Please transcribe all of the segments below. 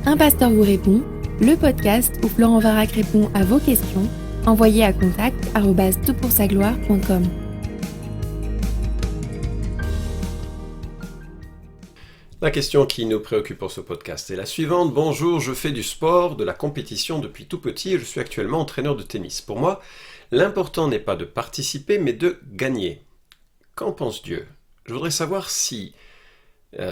Un pasteur vous répond, le podcast où Florent Varac répond à vos questions, envoyez à contact@toutpoursagloire.com. La question qui nous préoccupe pour ce podcast est la suivante. Bonjour, je fais du sport, de la compétition depuis tout petit et je suis actuellement entraîneur de tennis. Pour moi, l'important n'est pas de participer, mais de gagner. Qu'en pense Dieu ? Je voudrais savoir si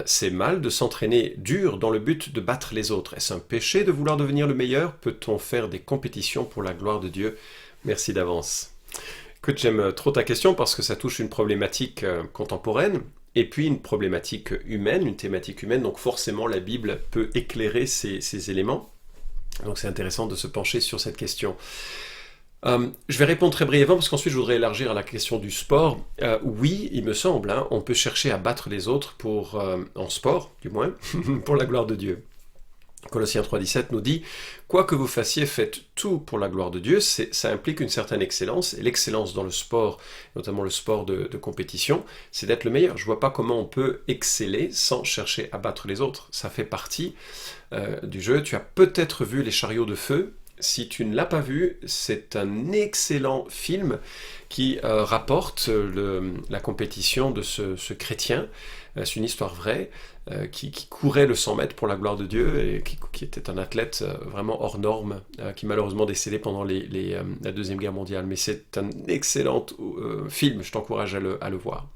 c'est mal de s'entraîner dur dans le but de battre les autres. Est-ce un péché de vouloir devenir le meilleur ? Peut-on faire des compétitions pour la gloire de Dieu ? Merci d'avance. Écoute, j'aime trop ta question parce que ça touche une problématique contemporaine et puis une problématique humaine, une thématique humaine. Donc forcément, la Bible peut éclairer ces éléments. Donc c'est intéressant de se pencher sur cette question. Je vais répondre très brièvement parce qu'ensuite je voudrais élargir à la question du sport. Oui, il me semble, on peut chercher à battre les autres en sport, du moins, pour la gloire de Dieu. Colossiens 3,17 nous dit « Quoi que vous fassiez, faites tout pour la gloire de Dieu ». Ça implique une certaine excellence, et l'excellence dans le sport, notamment le sport de compétition, c'est d'être le meilleur. Je ne vois pas comment on peut exceller sans chercher à battre les autres. Ça fait partie du jeu. Tu as peut-être vu Les Chariots de Feu. Si tu ne l'as pas vu, c'est un excellent film qui rapporte la compétition de ce chrétien. C'est une histoire vraie, qui courait le 100 mètres pour la gloire de Dieu et qui était un athlète vraiment hors norme, qui malheureusement décédé pendant la Deuxième Guerre mondiale. Mais c'est un excellent film, je t'encourage à le voir.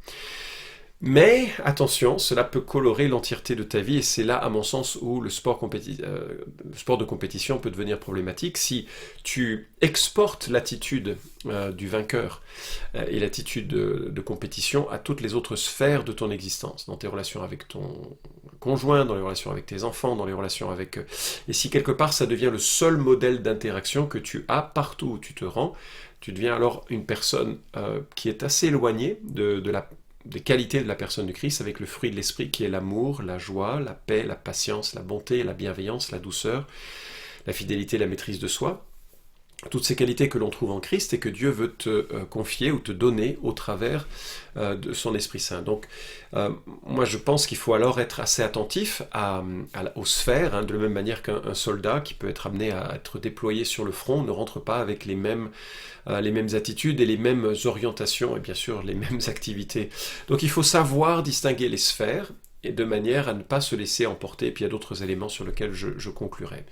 Mais attention, cela peut colorer l'entièreté de ta vie et c'est là, à mon sens, où le sport de compétition peut devenir problématique. Si tu exportes l'attitude du vainqueur et l'attitude de compétition à toutes les autres sphères de ton existence, dans tes relations avec ton conjoint, dans les relations avec tes enfants, dans les relations avec... Et si quelque part ça devient le seul modèle d'interaction que tu as partout où tu te rends, tu deviens alors une personne qui est assez éloignée des qualités de la personne du Christ avec le fruit de l'esprit qui est l'amour, la joie, la paix, la patience, la bonté, la bienveillance, la douceur, la fidélité, la maîtrise de soi. Toutes ces qualités que l'on trouve en Christ et que Dieu veut te confier ou te donner au travers de son Esprit Saint. Donc, moi je pense qu'il faut alors être assez attentif aux sphères, de la même manière qu'un soldat qui peut être amené à être déployé sur le front ne rentre pas avec les mêmes attitudes et les mêmes orientations et bien sûr les mêmes activités. Donc il faut savoir distinguer les sphères et de manière à ne pas se laisser emporter. Et puis il y a d'autres éléments sur lesquels je conclurai.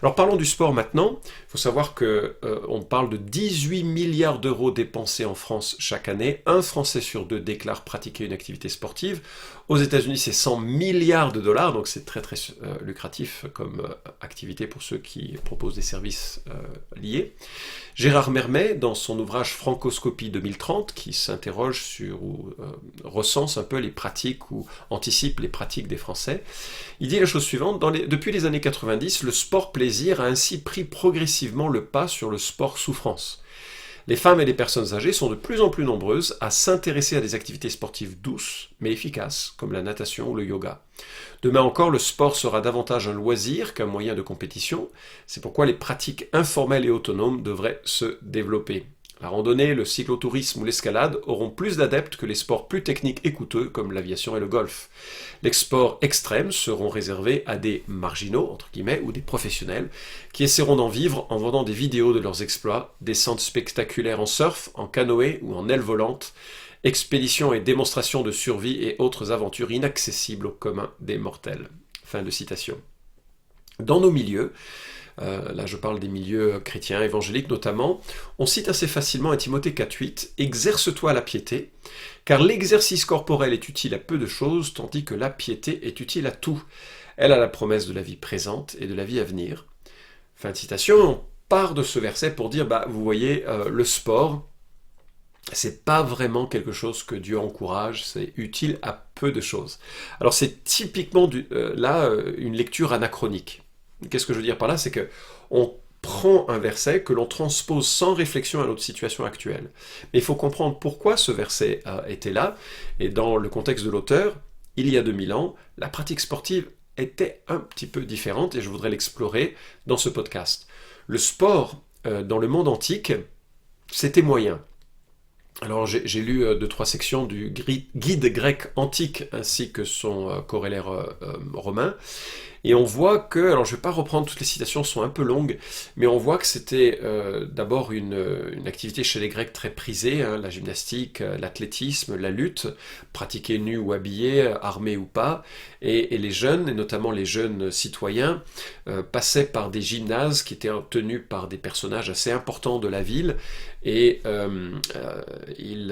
Alors parlons du sport maintenant. Il faut savoir qu'on parle de 18 milliards d'euros dépensés en France chaque année. Un Français sur deux déclare pratiquer une activité sportive. Aux États-Unis, c'est 100 milliards de dollars, donc c'est très très lucratif comme activité pour ceux qui proposent des services liés. Gérard Mermet, dans son ouvrage Francoscopie 2030, qui s'interroge sur ou recense un peu les pratiques ou anticipe les pratiques des Français, il dit la chose suivante, depuis les années 90, le sport plaisir a ainsi pris progressivement le pas sur le sport souffrance. Les femmes et les personnes âgées sont de plus en plus nombreuses à s'intéresser à des activités sportives douces, mais efficaces, comme la natation ou le yoga. Demain encore, le sport sera davantage un loisir qu'un moyen de compétition. C'est pourquoi les pratiques informelles et autonomes devraient se développer. La randonnée, le cyclotourisme ou l'escalade auront plus d'adeptes que les sports plus techniques et coûteux comme l'aviation et le golf. Les sports extrêmes seront réservés à des marginaux, entre guillemets, ou des professionnels, qui essaieront d'en vivre en vendant des vidéos de leurs exploits, descentes spectaculaires en surf, en canoë ou en aile volante, expéditions et démonstrations de survie et autres aventures inaccessibles au commun des mortels. Fin de citation. Dans nos milieux, là je parle des milieux chrétiens, évangéliques notamment, on cite assez facilement Timothée 4,8 « Exerce-toi à la piété, car l'exercice corporel est utile à peu de choses, tandis que la piété est utile à tout. Elle a la promesse de la vie présente et de la vie à venir. » Fin de citation, on part de ce verset pour dire, vous voyez, le sport, c'est pas vraiment quelque chose que Dieu encourage, c'est utile à peu de choses. Alors c'est typiquement une lecture anachronique. Qu'est-ce que je veux dire par là ? C'est que on prend un verset que l'on transpose sans réflexion à notre situation actuelle. Mais il faut comprendre pourquoi ce verset était là, et dans le contexte de l'auteur, il y a 2000 ans, la pratique sportive était un petit peu différente, et je voudrais l'explorer dans ce podcast. Le sport, dans le monde antique, c'était moyen. Alors j'ai lu 2-3 sections du guide grec antique ainsi que son corollaire romain, Et on voit que, alors je ne vais pas reprendre toutes les citations, sont un peu longues, mais on voit que c'était d'abord une activité chez les Grecs très prisée, hein, la gymnastique, l'athlétisme, la lutte, pratiquée nus ou habillés, armés ou pas, et les jeunes, et notamment les jeunes citoyens, passaient par des gymnases qui étaient tenus par des personnages assez importants de la ville, et il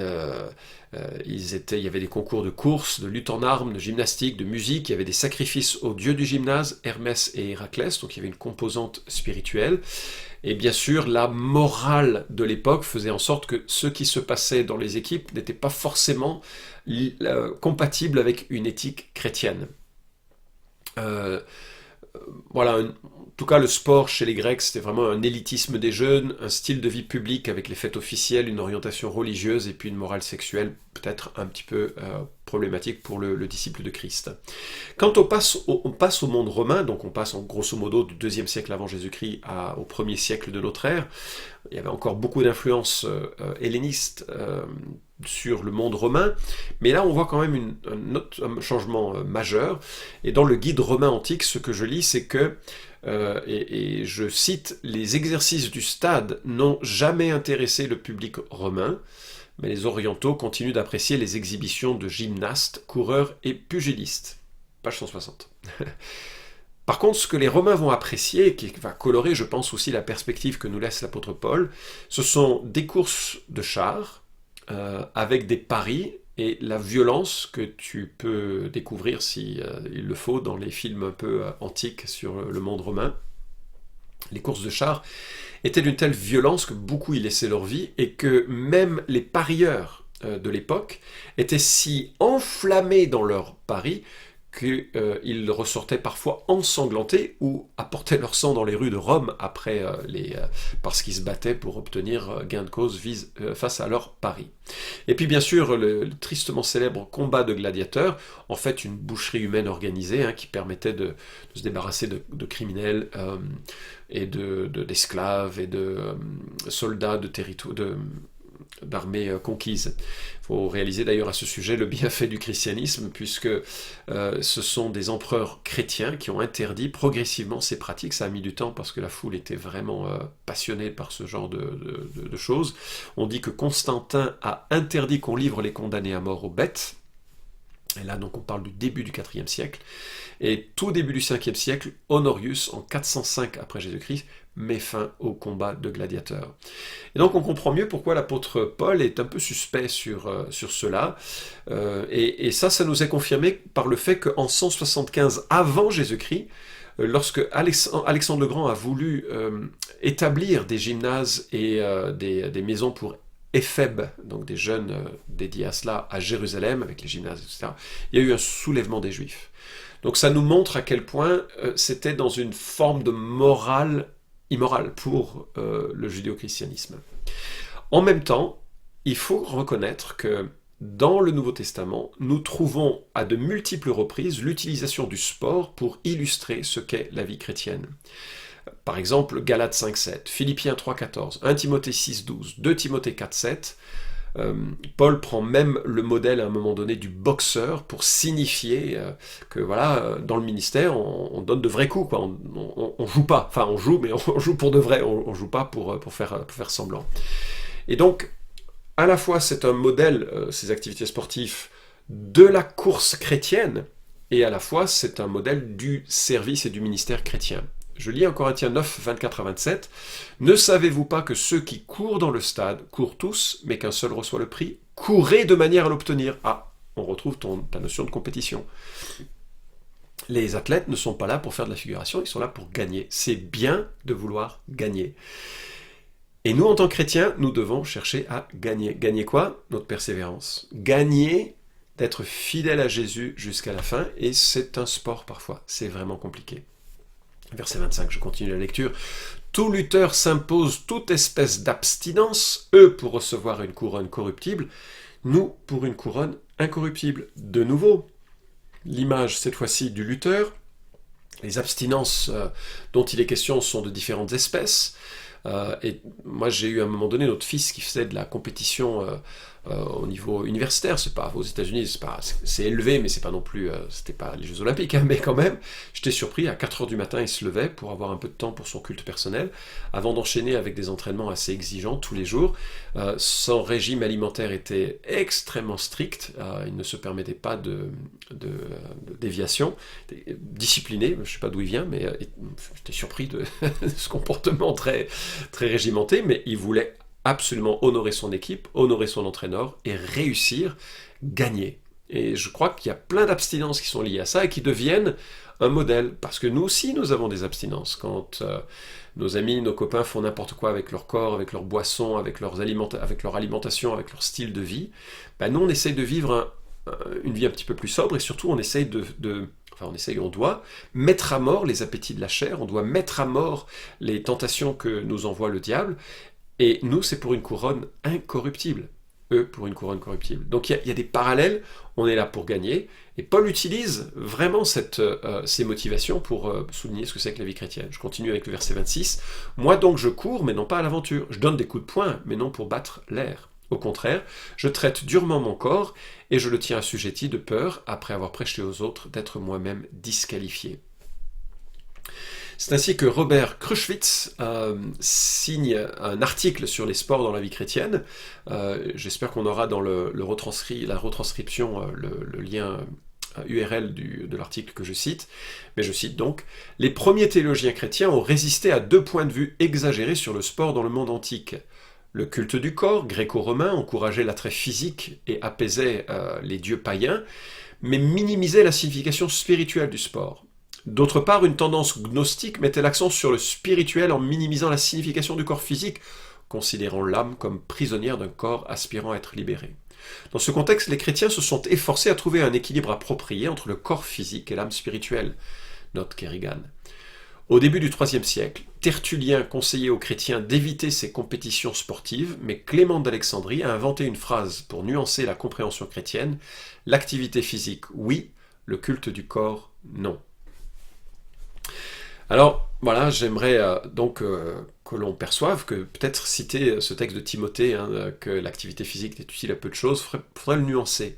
y avait des concours de course, de lutte en armes, de gymnastique, de musique, il y avait des sacrifices aux dieux du gymnase, Hermès et Héraclès, donc il y avait une composante spirituelle. Et bien sûr, la morale de l'époque faisait en sorte que ce qui se passait dans les équipes n'était pas forcément compatible avec une éthique chrétienne. Voilà, en tout cas le sport chez les Grecs c'était vraiment un élitisme des jeunes, un style de vie public avec les fêtes officielles, une orientation religieuse et puis une morale sexuelle peut-être un petit peu problématique pour le disciple de Christ. Quand on passe au monde romain, donc on passe en grosso modo du 2e siècle avant Jésus-Christ au 1er siècle de notre ère, il y avait encore beaucoup d'influences hellénistes sur le monde romain, mais là on voit quand même un changement majeur, et dans le guide romain antique, ce que je lis, c'est que, et je cite, les exercices du stade n'ont jamais intéressé le public romain, mais les orientaux continuent d'apprécier les exhibitions de gymnastes, coureurs et pugilistes. Page 160. Par contre, ce que les Romains vont apprécier, et qui va colorer, je pense, aussi la perspective que nous laisse l'apôtre Paul, ce sont des courses de chars, avec des paris et la violence que tu peux découvrir, si il le faut, dans les films un peu antiques sur le monde romain. Les courses de chars étaient d'une telle violence que beaucoup y laissaient leur vie, et que même les parieurs de l'époque étaient si enflammés dans leurs paris qu'ils ressortaient parfois ensanglantés ou apportaient leur sang dans les rues de Rome après parce qu'ils se battaient pour obtenir gain de cause face à leurs paris. Et puis bien sûr le tristement célèbre combat de gladiateurs, en fait une boucherie humaine organisée qui permettait de se débarrasser de criminels et d'esclaves et de soldats d'armées conquises. Il faut réaliser d'ailleurs à ce sujet le bienfait du christianisme, puisque ce sont des empereurs chrétiens qui ont interdit progressivement ces pratiques. Ça a mis du temps parce que la foule était vraiment passionnée par ce genre de choses. On dit que Constantin a interdit qu'on livre les condamnés à mort aux bêtes. Et là, donc, on parle du début du IVe siècle. Et tout début du 5e siècle, Honorius, en 405 après Jésus-Christ, met fin au combat de gladiateurs. Et donc, on comprend mieux pourquoi l'apôtre Paul est un peu suspect sur cela. Et ça nous est confirmé par le fait qu'en 175 avant Jésus-Christ, lorsque Alexandre le Grand a voulu établir des gymnases et des maisons pour Éphèbes, donc des jeunes dédiés à cela, à Jérusalem, avec les gymnases, etc., il y a eu un soulèvement des Juifs. Donc ça nous montre à quel point c'était dans une forme de morale immorale pour le judéo-christianisme. En même temps, il faut reconnaître que dans le Nouveau Testament, nous trouvons à de multiples reprises l'utilisation du sport pour illustrer ce qu'est la vie chrétienne. Par exemple, Galates 5.7, Philippiens 3.14, 1 Timothée 6.12, 2 Timothée 4.7. Paul prend même le modèle à un moment donné du boxeur pour signifier que voilà, dans le ministère, on donne de vrais coups, quoi. On joue pas, enfin on joue, mais on joue pour de vrai, on joue pas pour faire semblant. Et donc, à la fois c'est un modèle, ces activités sportives, de la course chrétienne, et à la fois c'est un modèle du service et du ministère chrétien. Je lis en Corinthiens 9, 24 à 27. « Ne savez-vous pas que ceux qui courent dans le stade courent tous, mais qu'un seul reçoit le prix ? Courez de manière à l'obtenir. » Ah, on retrouve ta notion de compétition. Les athlètes ne sont pas là pour faire de la figuration, ils sont là pour gagner. C'est bien de vouloir gagner. Et nous, en tant que chrétiens, nous devons chercher à gagner. Gagner quoi ? Notre persévérance. Gagner d'être fidèle à Jésus jusqu'à la fin, et c'est un sport parfois, c'est vraiment compliqué. Verset 25, je continue la lecture. « Tout lutteur s'impose toute espèce d'abstinence, eux pour recevoir une couronne corruptible, nous pour une couronne incorruptible. » De nouveau, l'image cette fois-ci du lutteur. Les abstinences dont il est question sont de différentes espèces. Et moi j'ai eu à un moment donné notre fils qui faisait de la compétition au niveau universitaire. C'est pas aux États-Unis, c'est élevé, mais c'est pas non plus, c'était pas les Jeux Olympiques, hein, mais quand même, j'étais surpris. À 4 heures du matin, il se levait pour avoir un peu de temps pour son culte personnel, avant d'enchaîner avec des entraînements assez exigeants tous les jours. Son régime alimentaire était extrêmement strict. Il ne se permettait pas de déviation. Discipliné, je sais pas d'où il vient, mais j'étais surpris de ce comportement très, très régimenté, mais il voulait absolument honorer son équipe, honorer son entraîneur et réussir, gagner. Et je crois qu'il y a plein d'abstinences qui sont liées à ça et qui deviennent un modèle, parce que nous aussi nous avons des abstinences. Quand nos amis, nos copains font n'importe quoi avec leur corps, avec leurs boissons, avec leur alimentation, avec leur style de vie, nous on essaye de vivre une vie un petit peu plus sobre, et surtout on essaye on doit mettre à mort les appétits de la chair, on doit mettre à mort les tentations que nous envoie le diable, et nous c'est pour une couronne incorruptible, eux pour une couronne corruptible. Donc il y a des parallèles, on est là pour gagner, et Paul utilise vraiment ces motivations pour souligner ce que c'est que la vie chrétienne. Je continue avec le verset 26. « Moi donc je cours, mais non pas à l'aventure, je donne des coups de poing, mais non pour battre l'air. Au contraire, je traite durement mon corps, et je le tiens assujetti de peur, après avoir prêché aux autres, d'être moi-même disqualifié. » C'est ainsi que Robert Kruszwitz signe un article sur les sports dans la vie chrétienne. J'espère qu'on aura dans la retranscription le lien URL de l'article que je cite. Mais je cite donc « Les premiers théologiens chrétiens ont résisté à 2 points de vue exagérés sur le sport dans le monde antique. Le culte du corps, gréco-romain, encourageait l'attrait physique et apaisait les dieux païens, mais minimisait la signification spirituelle du sport. D'autre part, une tendance gnostique mettait l'accent sur le spirituel en minimisant la signification du corps physique, considérant l'âme comme prisonnière d'un corps aspirant à être libéré. Dans ce contexte, les chrétiens se sont efforcés à trouver un équilibre approprié entre le corps physique et l'âme spirituelle, note Kerrigan. Au début du IIIe siècle, Tertullien conseillait aux chrétiens d'éviter ces compétitions sportives, mais Clément d'Alexandrie a inventé une phrase pour nuancer la compréhension chrétienne : l'activité physique, oui, le culte du corps, non. Alors, voilà, j'aimerais que l'on perçoive que peut-être citer ce texte de Timothée, que l'activité physique n'est utile à peu de choses, faudrait le nuancer.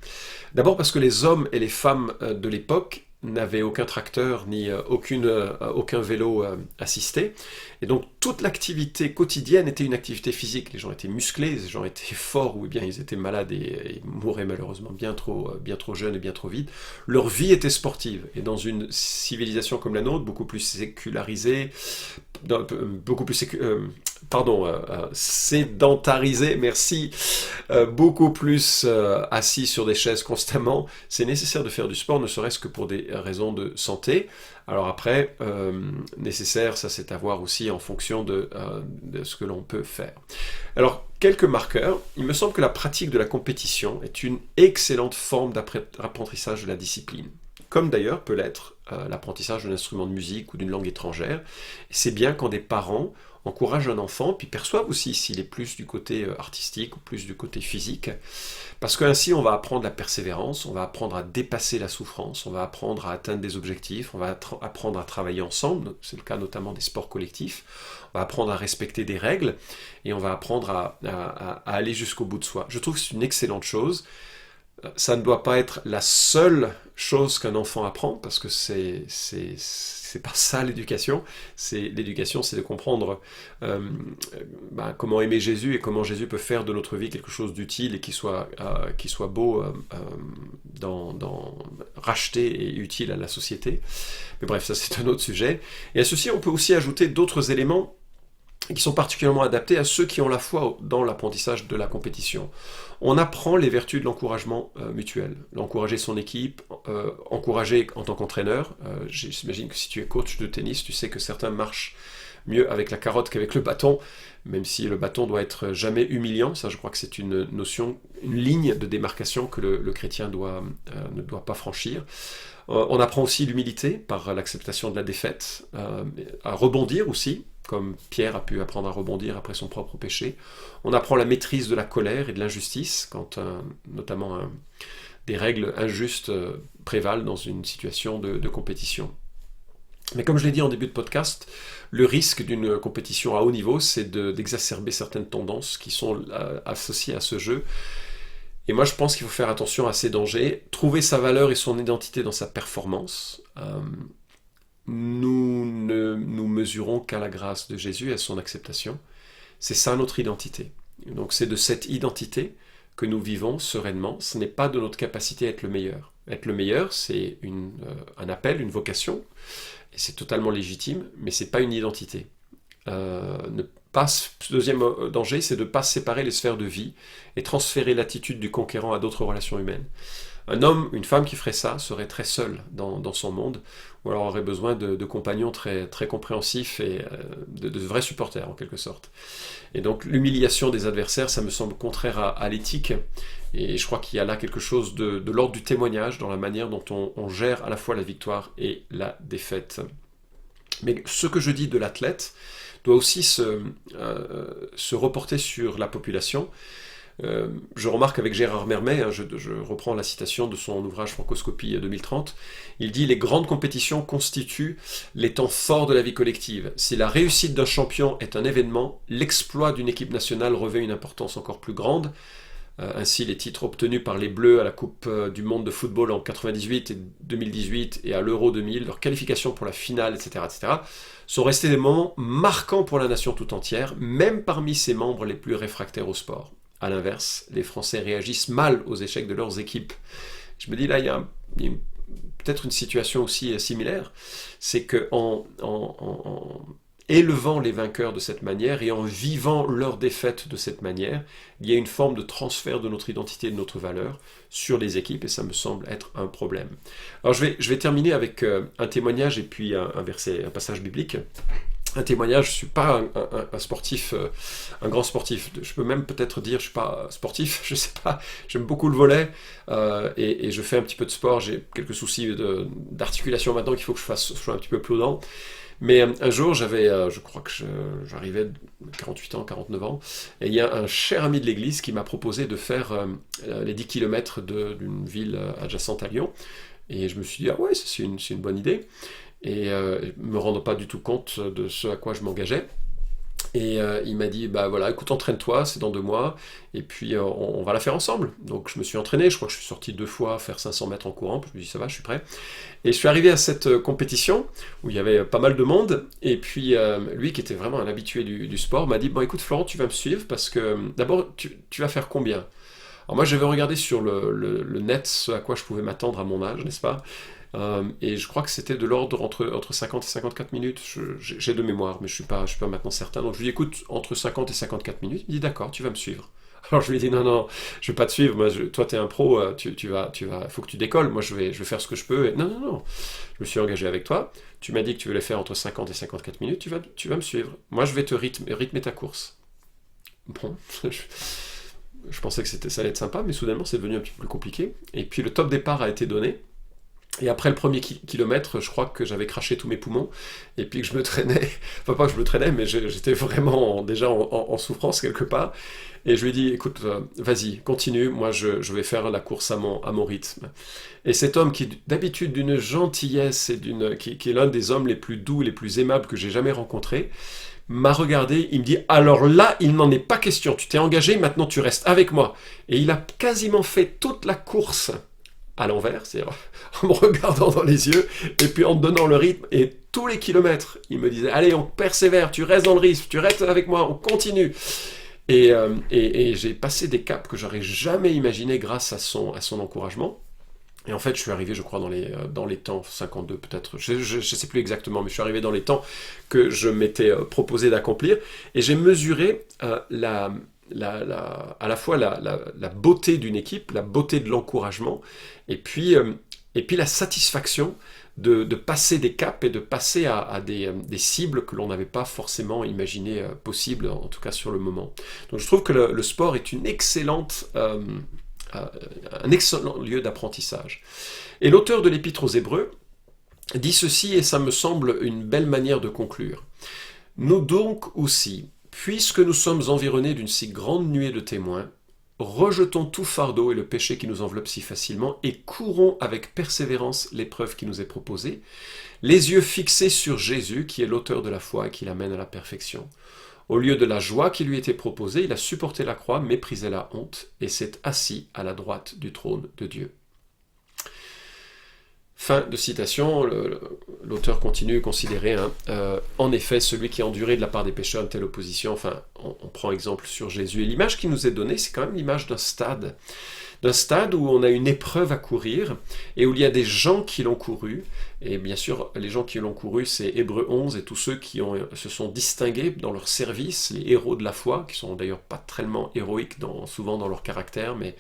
D'abord parce que les hommes et les femmes de l'époque n'avaient aucun tracteur ni aucun vélo assisté. Et donc toute l'activité quotidienne était une activité physique. Les gens étaient musclés, les gens étaient forts, ou bien ils étaient malades et mouraient malheureusement bien trop jeunes et bien trop vite. Leur vie était sportive. Et dans une civilisation comme la nôtre, beaucoup plus sécularisée, sédentarisé, merci, beaucoup plus assis sur des chaises constamment, c'est nécessaire de faire du sport, ne serait-ce que pour des raisons de santé. Alors après, nécessaire, ça c'est à voir aussi en fonction de ce que l'on peut faire. Alors, quelques marqueurs. Il me semble que la pratique de la compétition est une excellente forme d'apprentissage de la discipline, comme d'ailleurs peut l'être l'apprentissage d'un instrument de musique ou d'une langue étrangère. Et c'est bien quand des parents encouragent un enfant, puis perçoivent aussi s'il est plus du côté artistique ou plus du côté physique, parce qu'ainsi on va apprendre la persévérance, on va apprendre à dépasser la souffrance, on va apprendre à atteindre des objectifs, on va apprendre à travailler ensemble, c'est le cas notamment des sports collectifs, on va apprendre à respecter des règles, et on va apprendre à aller jusqu'au bout de soi. Je trouve que c'est une excellente chose. Ça ne doit pas être la seule chose qu'un enfant apprend, parce que c'est pas ça l'éducation. L'éducation, c'est de comprendre comment aimer Jésus et comment Jésus peut faire de notre vie quelque chose d'utile et qui soit beau, racheté et utile à la société. Mais bref, ça c'est un autre sujet. Et à ceci, on peut aussi ajouter d'autres éléments qui sont particulièrement adaptés à ceux qui ont la foi dans l'apprentissage de la compétition. On apprend les vertus de l'encouragement mutuel, l'encourager son équipe, encourager en tant qu'entraîneur. J'imagine que si tu es coach de tennis, tu sais que certains marchent mieux avec la carotte qu'avec le bâton, même si le bâton doit être jamais humiliant. Ça, je crois que c'est une notion, une ligne de démarcation que le chrétien ne doit pas franchir. On apprend aussi l'humilité par l'acceptation de la défaite, à rebondir aussi, comme Pierre a pu apprendre à rebondir après son propre péché. On apprend la maîtrise de la colère et de l'injustice, quand notamment des règles injustes prévalent dans une situation de compétition. Mais comme je l'ai dit en début de podcast, le risque d'une compétition à haut niveau, c'est d'exacerber certaines tendances qui sont associées à ce jeu. Et moi, je pense qu'il faut faire attention à ces dangers, trouver sa valeur et son identité dans sa performance. Nous ne nous mesurons qu'à la grâce de Jésus et à son acceptation. C'est ça notre identité. Donc c'est de cette identité que nous vivons sereinement. Ce n'est pas de notre capacité à être le meilleur. Être le meilleur, c'est un appel, une vocation, et c'est totalement légitime, mais c'est pas une identité. Deuxième danger, c'est de ne pas séparer les sphères de vie et transférer l'attitude du conquérant à d'autres relations humaines. Un homme, une femme qui ferait ça serait très seul dans son monde, ou alors aurait besoin de compagnons très, très compréhensifs et de vrais supporters en quelque sorte. Et donc l'humiliation des adversaires, ça me semble contraire à l'éthique, et je crois qu'il y a là quelque chose de l'ordre du témoignage dans la manière dont on gère à la fois la victoire et la défaite. Mais ce que je dis de l'athlète doit aussi se reporter sur la population. Je remarque avec Gérard Mermet, je reprends la citation de son ouvrage Francoscopie 2030, il dit « Les grandes compétitions constituent les temps forts de la vie collective. Si la réussite d'un champion est un événement, l'exploit d'une équipe nationale revêt une importance encore plus grande. Ainsi, les titres obtenus par les Bleus à la Coupe du Monde de football en 98 et 2018 et à l'Euro 2000, leur qualification pour la finale, etc., sont restés des moments marquants pour la nation tout entière, même parmi ses membres les plus réfractaires au sport. À l'inverse, les Français réagissent mal aux échecs de leurs équipes. » Je me dis là, il y a peut-être une situation aussi similaire, c'est qu'en élevant les vainqueurs de cette manière et en vivant leur défaite de cette manière, il y a une forme de transfert de notre identité et de notre valeur sur les équipes, et ça me semble être un problème. Alors je vais terminer avec un témoignage et puis un passage biblique. Un témoignage, je ne suis pas un sportif, un grand sportif. Je peux même peut-être dire je ne suis pas sportif, je ne sais pas. J'aime beaucoup le volley et je fais un petit peu de sport. J'ai quelques soucis d'articulation maintenant qu'il faut que je sois un petit peu prudent. Mais un jour, je crois que j'arrivais 48 ans, 49 ans, et il y a un cher ami de l'église qui m'a proposé de faire les 10 km d'une ville adjacente à Lyon. Et je me suis dit, ah ouais, c'est une bonne idée. Et me rendant pas du tout compte de ce à quoi je m'engageais. Et il m'a dit, bah voilà, écoute, entraîne-toi, c'est dans 2 mois, et puis on va la faire ensemble. Donc je me suis entraîné, je crois que je suis sorti 2 fois faire 500 mètres en courant, puis je me suis dit, ça va, je suis prêt. Et je suis arrivé à cette compétition, où il y avait pas mal de monde, et puis lui, qui était vraiment un habitué du sport, m'a dit, bon écoute Florent, tu vas me suivre, parce que d'abord, tu vas faire combien? Alors moi, j'avais regardé sur le net ce à quoi je pouvais m'attendre à mon âge, n'est-ce pas? Et je crois que c'était de l'ordre entre 50 et 54 minutes, j'ai de mémoire, mais je suis pas maintenant certain. Donc je lui dis, écoute, entre 50 et 54 minutes, il me dit, d'accord, tu vas me suivre. Alors je lui dis, non, je vais pas te suivre, moi, toi t'es un pro, faut que tu décolles, moi je vais faire ce que je peux. Et non, je me suis engagé avec toi, tu m'as dit que tu voulais faire entre 50 et 54 minutes, tu vas me suivre. Moi je vais te rythmer ta course. Bon, je pensais que ça allait être sympa, mais soudainement c'est devenu un petit peu plus compliqué. Et puis le top départ a été donné. Et après le premier kilomètre, je crois que j'avais craché tous mes poumons, et puis que je me traînais, enfin pas que je me traînais, mais j'étais vraiment déjà en souffrance quelque part, et je lui ai dit, écoute, vas-y, continue, moi je vais faire la course à mon rythme. Et cet homme qui d'habitude d'une gentillesse, et qui est l'un des hommes les plus doux, les plus aimables que j'ai jamais rencontrés, m'a regardé, il me dit, alors là, il n'en est pas question, tu t'es engagé, maintenant tu restes avec moi. Et il a quasiment fait toute la course à l'envers, c'est-à-dire en me regardant dans les yeux, et puis en me donnant le rythme, et tous les kilomètres, il me disait, allez, on persévère, tu restes dans le rythme, tu restes avec moi, on continue. Et j'ai passé des caps que j'aurais jamais imaginé grâce à son encouragement. Et en fait, je suis arrivé, je crois, dans les temps 52 peut-être, je sais plus exactement, mais je suis arrivé dans les temps que je m'étais proposé d'accomplir, et j'ai mesuré à la fois la beauté d'une équipe, la beauté de l'encouragement, et puis la satisfaction de passer des caps et de passer à des cibles que l'on n'avait pas forcément imaginé possibles, en tout cas sur le moment. Donc je trouve que le sport est un excellent lieu d'apprentissage. Et l'auteur de l'Épître aux Hébreux dit ceci, et ça me semble une belle manière de conclure. Nous donc aussi, puisque nous sommes environnés d'une si grande nuée de témoins, rejetons tout fardeau et le péché qui nous enveloppe si facilement, et courons avec persévérance l'épreuve qui nous est proposée, les yeux fixés sur Jésus, qui est l'auteur de la foi et qui l'amène à la perfection. Au lieu de la joie qui lui était proposée, il a supporté la croix, méprisé la honte, et s'est assis à la droite du trône de Dieu. Fin de citation, l'auteur continue, considérer, en effet, celui qui a enduré de la part des pécheurs une telle opposition, on prend exemple sur Jésus, et l'image qui nous est donnée, c'est quand même l'image d'un stade où on a une épreuve à courir, et où il y a des gens qui l'ont couru, et bien sûr, les gens qui l'ont couru, c'est Hébreux 11, et tous ceux qui se sont distingués dans leur service, les héros de la foi, qui sont d'ailleurs pas tellement héroïques souvent dans leur caractère, mais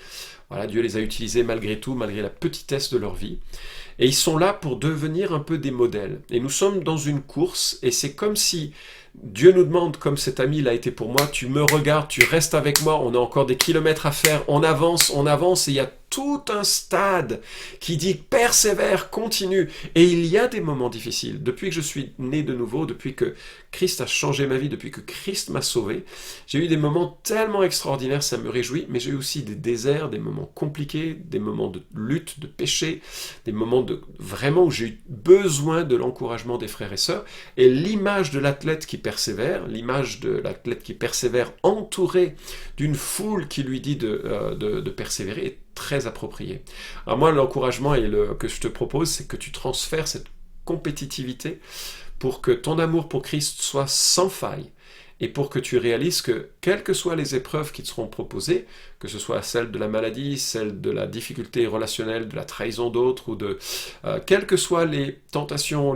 voilà, Dieu les a utilisés malgré tout, malgré la petitesse de leur vie. Et ils sont là pour devenir un peu des modèles. Et nous sommes dans une course, et c'est comme si Dieu nous demande, comme cet ami l'a été pour moi, tu me regardes, tu restes avec moi, on a encore des kilomètres à faire, on avance, et il y a tout un stade qui dit persévère, continue. Et il y a des moments difficiles. Depuis que je suis né de nouveau, depuis que Christ a changé ma vie, depuis que Christ m'a sauvé, j'ai eu des moments tellement extraordinaires, ça me réjouit, mais j'ai eu aussi des déserts, des moments compliqués, des moments de lutte, de péché, des moments vraiment où j'ai eu besoin de l'encouragement des frères et sœurs. Et l'image de l'athlète qui persévère, entouré d'une foule qui lui dit de persévérer, est très approprié. Alors moi, l'encouragement que je te propose, c'est que tu transfères cette compétitivité pour que ton amour pour Christ soit sans faille et pour que tu réalises que, quelles que soient les épreuves qui te seront proposées, que ce soit celle de la maladie, celle de la difficulté relationnelle, de la trahison d'autres, ou quelles que soient les tentations,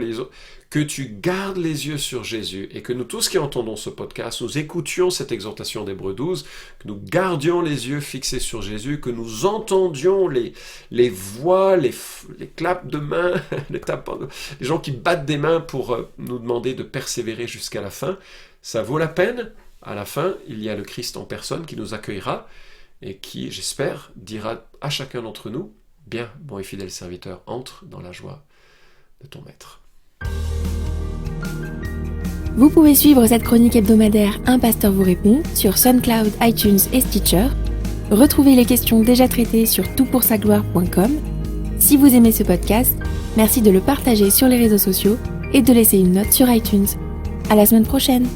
que tu gardes les yeux sur Jésus, et que nous tous qui entendons ce podcast, nous écoutions cette exhortation d'Hébreux 12, que nous gardions les yeux fixés sur Jésus, que nous entendions les voix, les claps de main, les gens qui battent des mains pour nous demander de persévérer jusqu'à la fin. Ça vaut la peine. À la fin, il y a le Christ en personne qui nous accueillera et qui, j'espère, dira à chacun d'entre nous, bien, bon et fidèle serviteur, entre dans la joie de ton maître. Vous pouvez suivre cette chronique hebdomadaire Un pasteur vous répond sur SoundCloud, iTunes et Stitcher. Retrouvez les questions déjà traitées sur toutpoursagloire.com. Si vous aimez ce podcast, merci de le partager sur les réseaux sociaux et de laisser une note sur iTunes. À la semaine prochaine!